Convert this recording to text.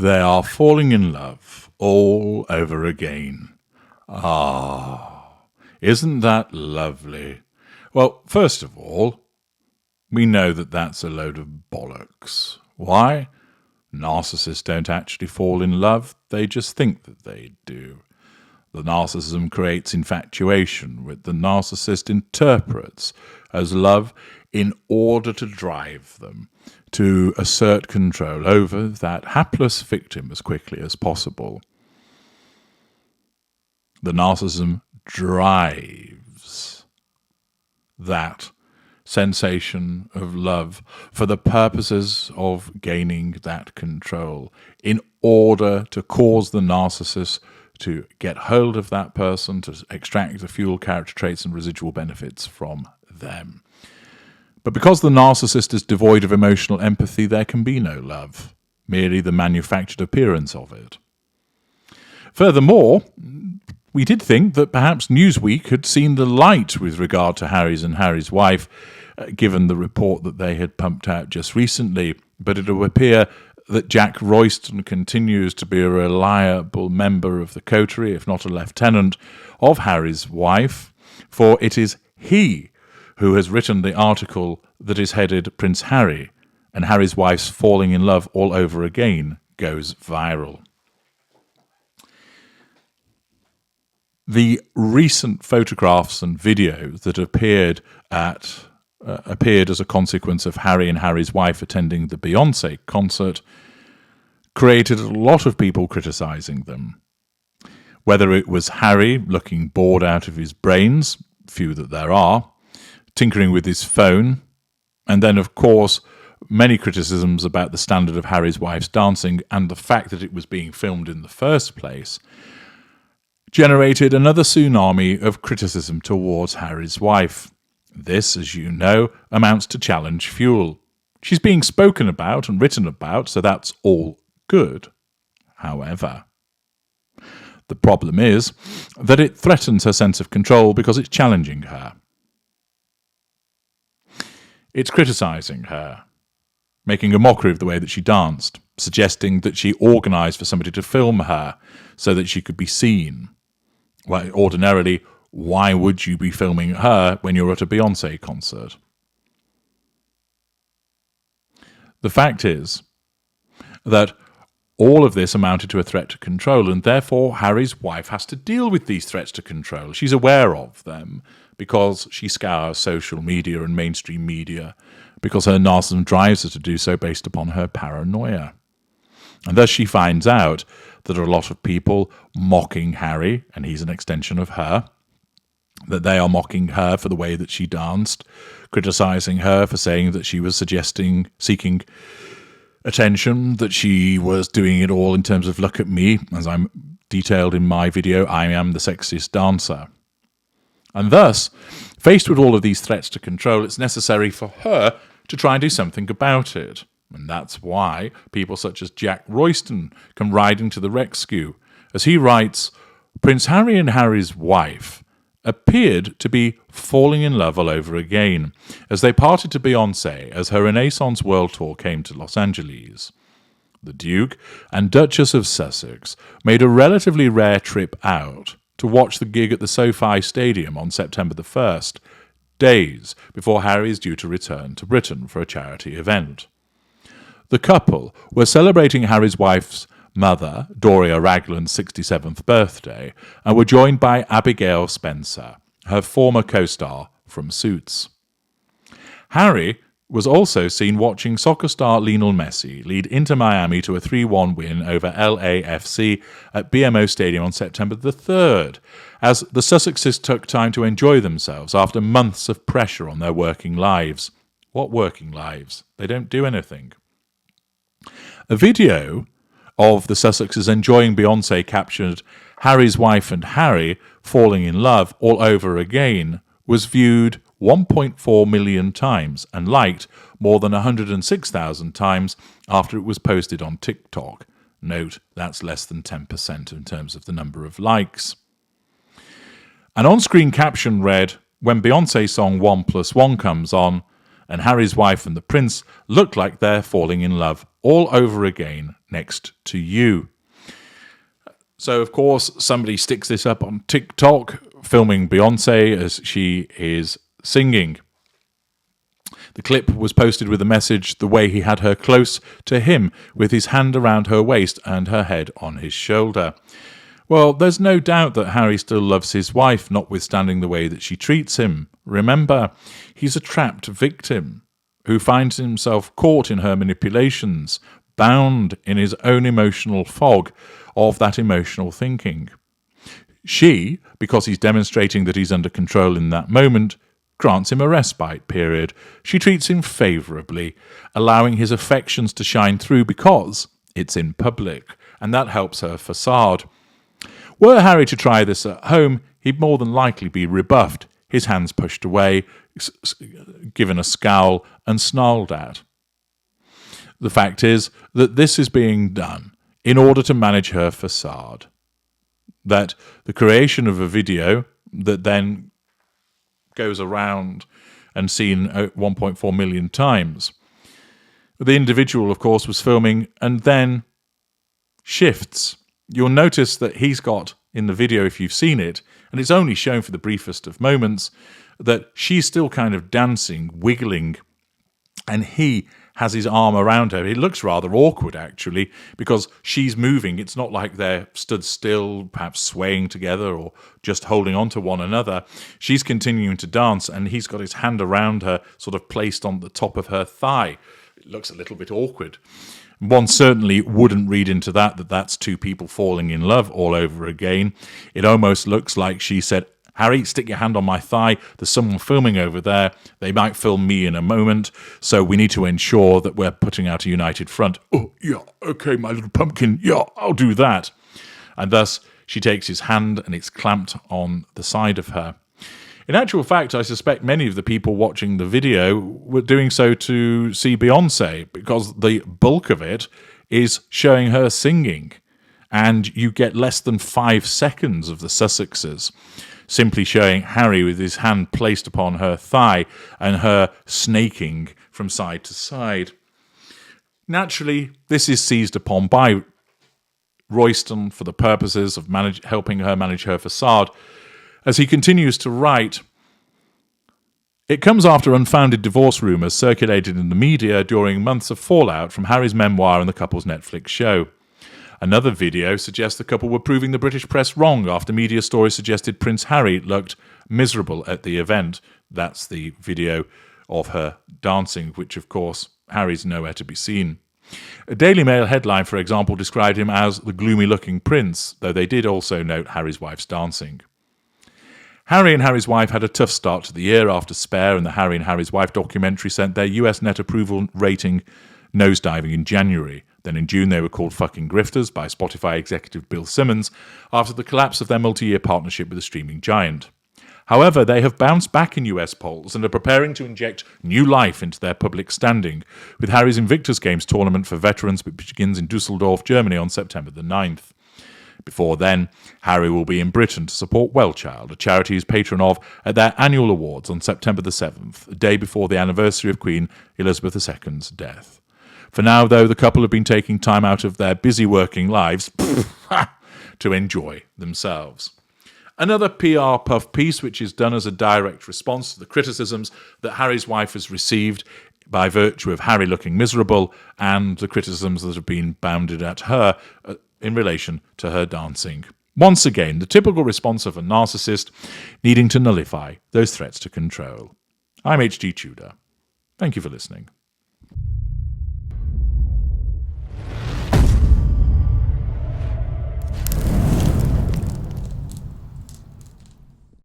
They are falling in love all over again. Ah, isn't that lovely? Well, first of all, we know that that's a load of bollocks. Why? Narcissists don't actually fall in love, they just think that they do. The narcissism creates infatuation, which the narcissist interprets as love in order to drive them to assert control over that hapless victim as quickly as possible. The narcissism drives that sensation of love for the purposes of gaining that control in order to cause the narcissist to get hold of that person, to extract the fuel, character traits, and residual benefits from them. But because the narcissist is devoid of emotional empathy, there can be no love, merely the manufactured appearance of it. Furthermore, we did think that perhaps Newsweek had seen the light with regard to Harry's and Harry's wife, given the report that they had pumped out just recently, but it would appear that Jack Royston continues to be a reliable member of the coterie, if not a lieutenant, of Harry's wife, for it is he who has written the article that is headed Prince Harry and Harry's wife's falling in love all over again goes viral. The recent photographs and videos that appeared as a consequence of Harry and Harry's wife attending the Beyoncé concert created a lot of people criticizing them. Whether it was Harry looking bored out of his brains, few that there are, tinkering with his phone, and then, of course, many criticisms about the standard of Harry's wife's dancing and the fact that it was being filmed in the first place, generated another tsunami of criticism towards Harry's wife. This, as you know, amounts to challenge fuel. She's being spoken about and written about, so that's all good. However, the problem is that it threatens her sense of control because it's challenging her. It's criticizing her, making a mockery of the way that she danced, suggesting that she organized for somebody to film her so that she could be seen. Well, ordinarily, why would you be filming her when you're at a Beyoncé concert? The fact is that all of this amounted to a threat to control, and therefore Harry's wife has to deal with these threats to control. She's aware of them because she scours social media and mainstream media, because her narcissism drives her to do so based upon her paranoia. And thus she finds out that a lot of people mocking Harry, and he's an extension of her, that they are mocking her for the way that she danced, criticizing her for saying that she was seeking attention, that she was doing it all in terms of look at me, as I'm detailed in my video, I am the sexiest dancer. And thus, faced with all of these threats to control, it's necessary for her to try and do something about it. And that's why people such as Jack Royston come riding to the rescue. As he writes, Prince Harry and Harry's wife appeared to be falling in love all over again as they parted to Beyoncé as her Renaissance World Tour came to Los Angeles. The Duke and Duchess of Sussex made a relatively rare trip out to watch the gig at the SoFi Stadium on September the 1st, days before Harry is due to return to Britain for a charity event. The couple were celebrating Harry's wife's mother, Doria Ragland's 67th birthday, and were joined by Abigail Spencer, her former co-star from Suits. Harry was also seen watching soccer star Lionel Messi lead Inter Miami to a 3-1 win over LAFC at BMO Stadium on September the 3rd, as the Sussexes took time to enjoy themselves after months of pressure on their working lives. What working lives? They don't do anything. A video of the Sussexes enjoying Beyoncé captured Harry's wife and Harry falling in love all over again was viewed 1.4 million times and liked more than 106,000 times after it was posted on TikTok. Note, that's less than 10% in terms of the number of likes. An on-screen caption read, "When Beyoncé's song 1+1 comes on, and Harry's wife and the prince look like they're falling in love all over again next to you. So, of course, somebody sticks this up on TikTok, filming Beyoncé as she is singing. The clip was posted with a message the way he had her close to him, with his hand around her waist and her head on his shoulder. Well, there's no doubt that Harry still loves his wife, notwithstanding the way that she treats him. Remember, he's a trapped victim who finds himself caught in her manipulations, bound in his own emotional fog of that emotional thinking. She, because he's demonstrating that he's under control in that moment, grants him a respite period. She treats him favourably, allowing his affections to shine through because it's in public, and that helps her facade. Were Harry to try this at home, he'd more than likely be rebuffed, his hands pushed away, given a scowl, and snarled at. The fact is that this is being done in order to manage her facade. That the creation of a video that then goes around and seen 1.4 million times. The individual, of course, was filming and then shifts. You'll notice that he's got, in the video, if you've seen it, and it's only shown for the briefest of moments, that she's still kind of dancing, wiggling, and he has his arm around her. It looks rather awkward, actually, because she's moving. It's not like they're stood still, perhaps swaying together or just holding on to one another. She's continuing to dance, and he's got his hand around her, sort of placed on the top of her thigh. It looks a little bit awkward. One certainly wouldn't read into that that's two people falling in love all over again. It almost looks like she said, Harry, stick your hand on my thigh. There's someone filming over there. They might film me in a moment. So we need to ensure that we're putting out a united front. Oh, yeah, okay, my little pumpkin. Yeah, I'll do that. And thus, she takes his hand and it's clamped on the side of her. In actual fact, I suspect many of the people watching the video were doing so to see Beyoncé, because the bulk of it is showing her singing. And you get less than 5 seconds of the Sussexes, simply showing Harry with his hand placed upon her thigh and her snaking from side to side. Naturally, this is seized upon by Royston for the purposes of helping her manage her facade. As he continues to write, it comes after unfounded divorce rumours circulated in the media during months of fallout from Harry's memoir and the couple's Netflix show. Another video suggests the couple were proving the British press wrong after media stories suggested Prince Harry looked miserable at the event. That's the video of her dancing, which, of course, Harry's nowhere to be seen. A Daily Mail headline, for example, described him as the gloomy-looking prince, though they did also note Harry's wife's dancing. Harry and Harry's wife had a tough start to the year after Spare and the Harry and Harry's Wife documentary sent their US net approval rating nosediving in January. Then in June, they were called fucking grifters by Spotify executive Bill Simmons after the collapse of their multi-year partnership with the streaming giant. However, they have bounced back in US polls and are preparing to inject new life into their public standing, with Harry's Invictus Games tournament for veterans, which begins in Dusseldorf, Germany on September the 9th. Before then, Harry will be in Britain to support Wellchild, a charity he's patron of, at their annual awards on September the 7th, a day before the anniversary of Queen Elizabeth II's death. For now, though, the couple have been taking time out of their busy working lives to enjoy themselves. Another PR puff piece, which is done as a direct response to the criticisms that Harry's wife has received by virtue of Harry looking miserable and the criticisms that have been bounded at her in relation to her dancing. Once again, the typical response of a narcissist needing to nullify those threats to control. I'm H.G. Tudor. Thank you for listening.